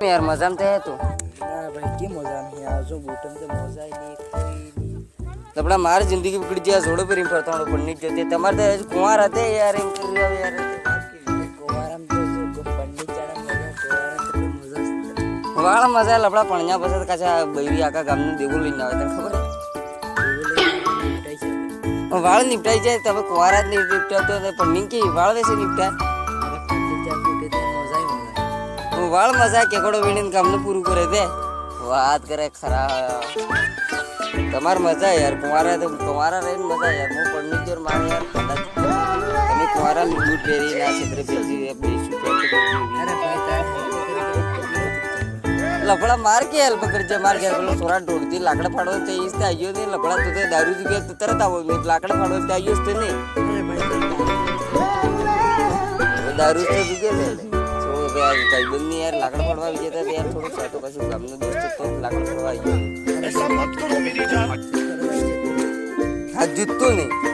यार मजा में तो ना भाई की मजा में आजो बूटम तो मजा ही नहीं कोई लपड़ा मार जिंदगी बिगड़ जाए जोड़ो पर पड़ता हूँ पढ़ने जोते तुम्हारे तो कुआं रहते यार इन कर रहा यार कोवारम तो जो पंडित चढ़ा मजा कोवारम तो मजा वाला मजा लपड़ा पढ़ना पसंद काचा बैरी आका गाम में देगो लेना होता खबर है वाल निपटाई जाए तब कुआरा निपटा तो पढ़ने की वाल वैसे निपटा वाल मजा केकड़ो वीणीन काम ने पूरू करे दे बात करे खरा તમાર મજા યાર કુંવારા રહીને મજા યાર હું પढ़ने जोर मारे यार તમે કુંવારા में बूट પહેરી ના છત્રી પહેરી अपनी अरे भाई लफड़ा मार के हेल्प कर जे मार के बोलो सोरा ढोड़ती लाकड़ा फाड़ो ते इसते आयो नहीं लफड़ा तो ते दारू जी के तरत आवो मैं लाकड़ा फाड़ो ते आयो इसते नहीं अरे भाई दारू तो जुगे ले सो यार कई बंदी यार लाकड़ा फाड़वा विजेता यार थोड़ा साटो कसु गामनो दोस्त तो लाकड़ा फाड़वा आयो ऐसा मत करो मेरी जान हाथ जुत्तो नहीं